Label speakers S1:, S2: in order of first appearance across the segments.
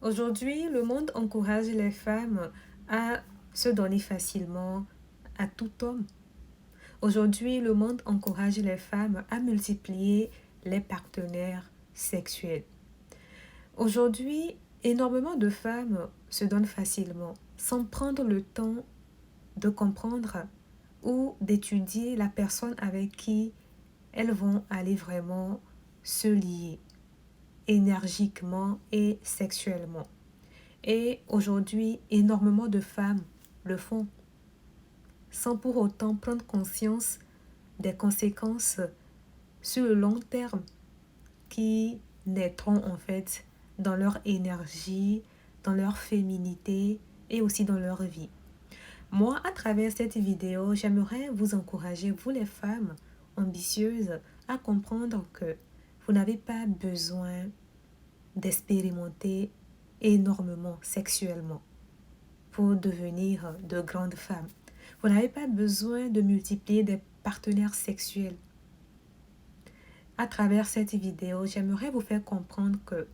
S1: Aujourd'hui, le monde encourage les femmes à se donner facilement à tout homme. Aujourd'hui, le monde encourage les femmes à multiplier les partenaires sexuels. Aujourd'hui, énormément de femmes se donnent facilement sans prendre le temps de comprendre ou d'étudier la personne avec qui elles vont aller vraiment se lier énergiquement et sexuellement. Et aujourd'hui, énormément de femmes le font sans pour autant prendre conscience des conséquences sur le long terme qui naîtront en fait dans leur énergie, dans leur féminité et aussi dans leur vie. Moi, à travers cette vidéo, j'aimerais vous encourager, vous les femmes ambitieuses, à comprendre que vous n'avez pas besoin d'expérimenter énormément sexuellement pour devenir de grandes femmes. Vous n'avez pas besoin de multiplier des partenaires sexuels. À travers cette vidéo, j'aimerais vous faire comprendre que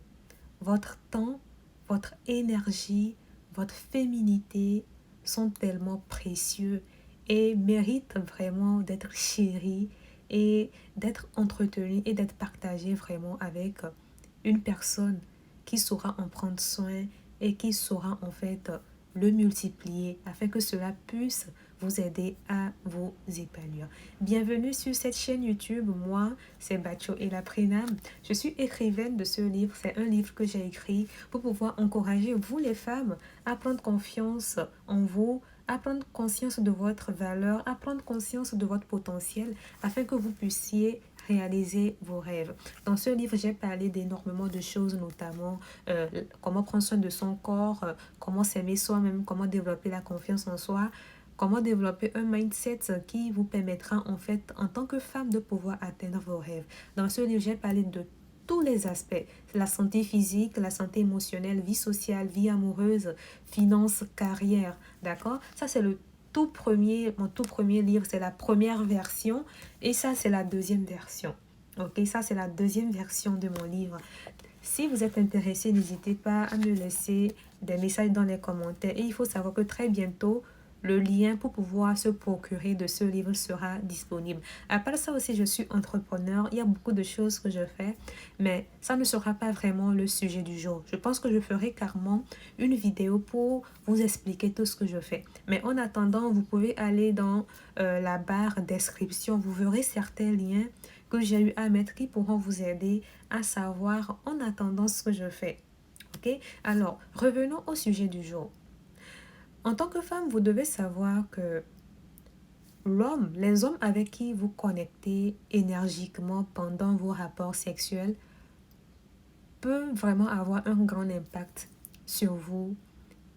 S1: votre temps, votre énergie, votre féminité sont tellement précieux et méritent vraiment d'être chéris et d'être entretenus et d'être partagés vraiment avec une personne qui saura en prendre soin et qui saura en fait le multiplier afin que cela puisse vous aider à vous épanouir. Bienvenue sur cette chaîne YouTube. Moi, c'est Bacho et la Prénam. Je suis écrivaine de ce livre. C'est un livre que j'ai écrit pour pouvoir encourager vous les femmes à prendre confiance en vous, à prendre conscience de votre valeur, à prendre conscience de votre potentiel afin que vous puissiez réaliser vos rêves. Dans ce livre, j'ai parlé d'énormément de choses, notamment comment prendre soin de son corps, comment s'aimer soi-même, comment développer la confiance en soi, comment développer un mindset qui vous permettra en fait en tant que femme de pouvoir atteindre vos rêves. Dans ce livre, j'ai parlé de tous les aspects, la santé physique, la santé émotionnelle, vie sociale, vie amoureuse, finances, carrière, d'accord? Ça, c'est mon tout premier livre, c'est la première version et ça, c'est la deuxième version. Ok, ça, c'est la deuxième version de mon livre. Si vous êtes intéressé, n'hésitez pas à me laisser des messages dans les commentaires. Et il faut savoir que très bientôt, le lien pour pouvoir se procurer de ce livre sera disponible. Après ça aussi, je suis entrepreneur. Il y a beaucoup de choses que je fais, mais ça ne sera pas vraiment le sujet du jour. Je pense que je ferai carrément une vidéo pour vous expliquer tout ce que je fais. Mais en attendant, vous pouvez aller dans la barre description. Vous verrez certains liens que j'ai eu à mettre qui pourront vous aider à savoir en attendant ce que je fais. Ok? Alors, revenons au sujet du jour. En tant que femme, vous devez savoir que les hommes avec qui vous connectez énergiquement pendant vos rapports sexuels peuvent vraiment avoir un grand impact sur vous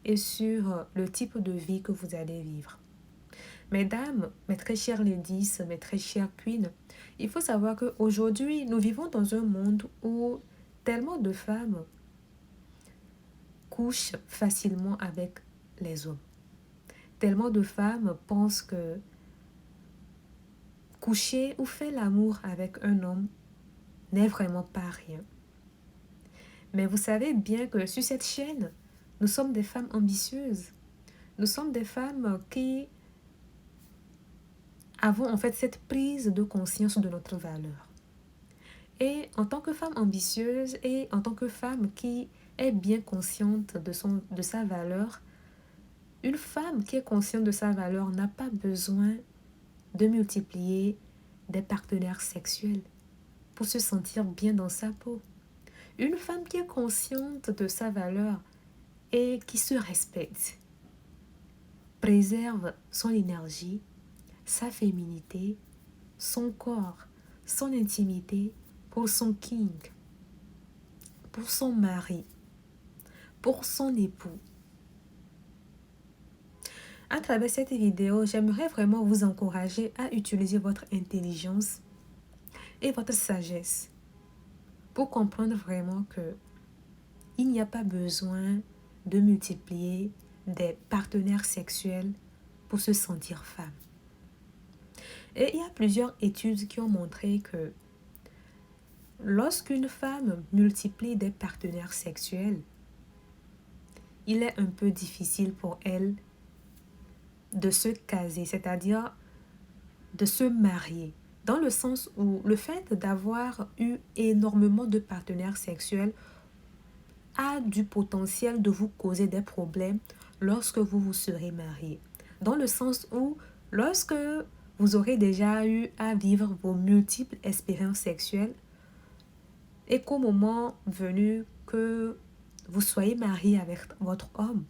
S1: et sur le type de vie que vous allez vivre. Mesdames, mes très chères ladies, mes très chères queens, il faut savoir qu'aujourd'hui, nous vivons dans un monde où tellement de femmes couchent facilement avec les hommes. Tellement de femmes pensent que coucher ou faire l'amour avec un homme n'est vraiment pas rien. Mais vous savez bien que sur cette chaîne, nous sommes des femmes ambitieuses. Nous sommes des femmes qui avons en fait cette prise de conscience de notre valeur. Et en tant que femme ambitieuse et en tant que femme qui est bien consciente de sa valeur, une femme qui est consciente de sa valeur n'a pas besoin de multiplier des partenaires sexuels pour se sentir bien dans sa peau. Une femme qui est consciente de sa valeur et qui se respecte préserve son énergie, sa féminité, son corps, son intimité pour son king, pour son mari, pour son époux. À travers cette vidéo, j'aimerais vraiment vous encourager à utiliser votre intelligence et votre sagesse pour comprendre vraiment que il n'y a pas besoin de multiplier des partenaires sexuels pour se sentir femme. Et il y a plusieurs études qui ont montré que lorsqu'une femme multiplie des partenaires sexuels, il est un peu difficile pour elle de se caser, c'est-à-dire de se marier. Dans le sens où le fait d'avoir eu énormément de partenaires sexuels a du potentiel de vous causer des problèmes lorsque vous vous serez marié. Dans le sens où, lorsque vous aurez déjà eu à vivre vos multiples expériences sexuelles et qu'au moment venu que vous soyez marié avec votre homme,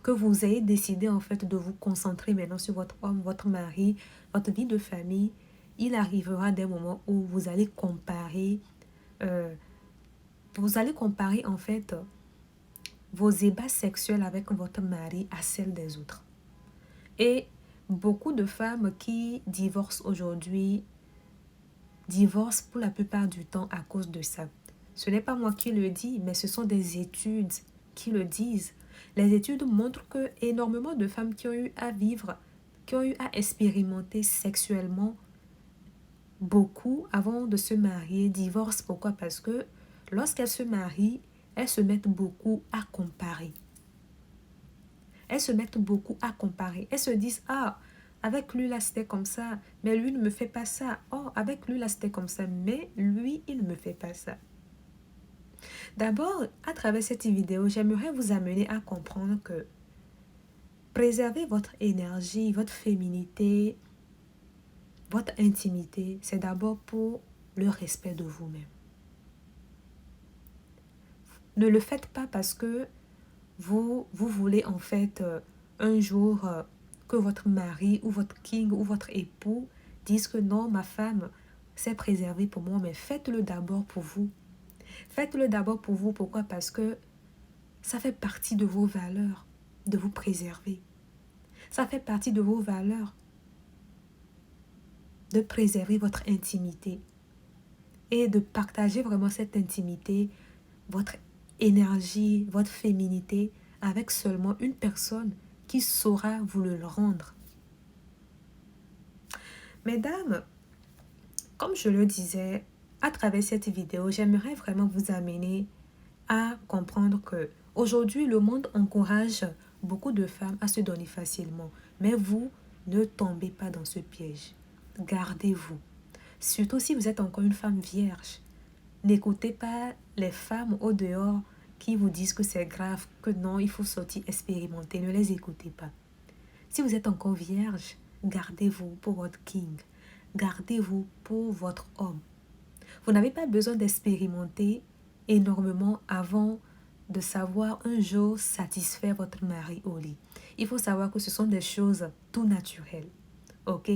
S1: que vous ayez décidé en fait de vous concentrer maintenant sur votre homme, votre mari, votre vie de famille, il arrivera des moments où vous allez comparer en fait vos ébats sexuels avec votre mari à celles des autres. Et beaucoup de femmes qui divorcent aujourd'hui divorcent pour la plupart du temps à cause de ça. Ce n'est pas moi qui le dis, mais ce sont des études qui le disent. Les études montrent que énormément de femmes qui ont eu à vivre, qui ont eu à expérimenter sexuellement beaucoup avant de se marier, divorcent. Pourquoi? Parce que lorsqu'elles se marient, elles se mettent beaucoup à comparer. Elles se mettent beaucoup à comparer. Elles se disent, ah, avec lui là c'était comme ça, mais lui ne me fait pas ça. Oh, avec lui là c'était comme ça, mais lui il ne me fait pas ça. D'abord, à travers cette vidéo, j'aimerais vous amener à comprendre que préserver votre énergie, votre féminité, votre intimité, c'est d'abord pour le respect de vous-même. Ne le faites pas parce que vous voulez en fait un jour que votre mari ou votre king ou votre époux dise que non, ma femme s'est préservée pour moi, mais faites-le d'abord pour vous. Faites-le d'abord pour vous. Pourquoi? Parce que ça fait partie de vos valeurs de vous préserver. Ça fait partie de vos valeurs de préserver votre intimité et de partager vraiment cette intimité, votre énergie, votre féminité avec seulement une personne qui saura vous le rendre. Mesdames, comme je le disais, à travers cette vidéo, j'aimerais vraiment vous amener à comprendre que aujourd'hui, le monde encourage beaucoup de femmes à se donner facilement. Mais vous, ne tombez pas dans ce piège. Gardez-vous. Surtout si vous êtes encore une femme vierge. N'écoutez pas les femmes au dehors qui vous disent que c'est grave, que non, il faut sortir expérimenter. Ne les écoutez pas. Si vous êtes encore vierge, gardez-vous pour votre king. Gardez-vous pour votre homme. Vous n'avez pas besoin d'expérimenter énormément avant de savoir un jour satisfaire votre mari au lit. Il faut savoir que ce sont des choses tout naturelles. Ok?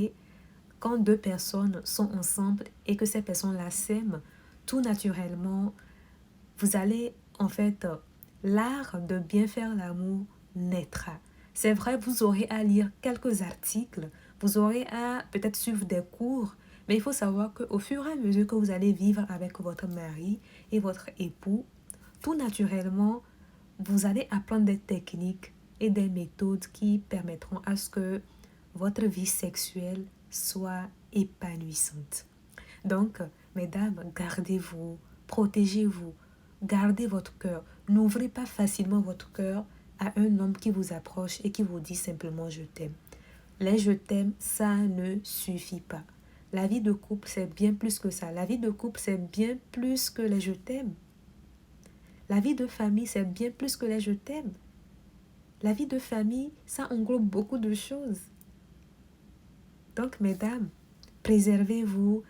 S1: Quand deux personnes sont ensemble et que ces personnes-là s'aiment, tout naturellement, vous allez en fait, l'art de bien faire l'amour naîtra. C'est vrai, vous aurez à lire quelques articles, vous aurez à peut-être suivre des cours, mais il faut savoir qu'au fur et à mesure que vous allez vivre avec votre mari et votre époux, tout naturellement, vous allez apprendre des techniques et des méthodes qui permettront à ce que votre vie sexuelle soit épanouissante. Donc, mesdames, gardez-vous, protégez-vous, gardez votre cœur. N'ouvrez pas facilement votre cœur à un homme qui vous approche et qui vous dit simplement « je t'aime ». Les « je t'aime », ça ne suffit pas. La vie de couple, c'est bien plus que ça. La vie de couple, c'est bien plus que les « je t'aime ». La vie de famille, c'est bien plus que les « je t'aime ». La vie de famille, ça englobe beaucoup de choses. Donc, mesdames, préservez-vous,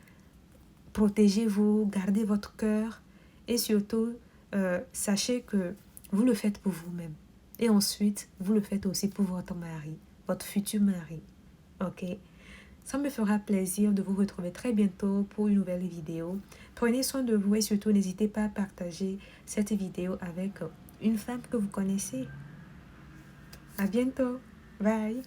S1: protégez-vous, gardez votre cœur et surtout, sachez que vous le faites pour vous-même. Et ensuite, vous le faites aussi pour votre mari, votre futur mari. Ok? Ça me fera plaisir de vous retrouver très bientôt pour une nouvelle vidéo. Prenez soin de vous et surtout, n'hésitez pas à partager cette vidéo avec une femme que vous connaissez. À bientôt. Bye.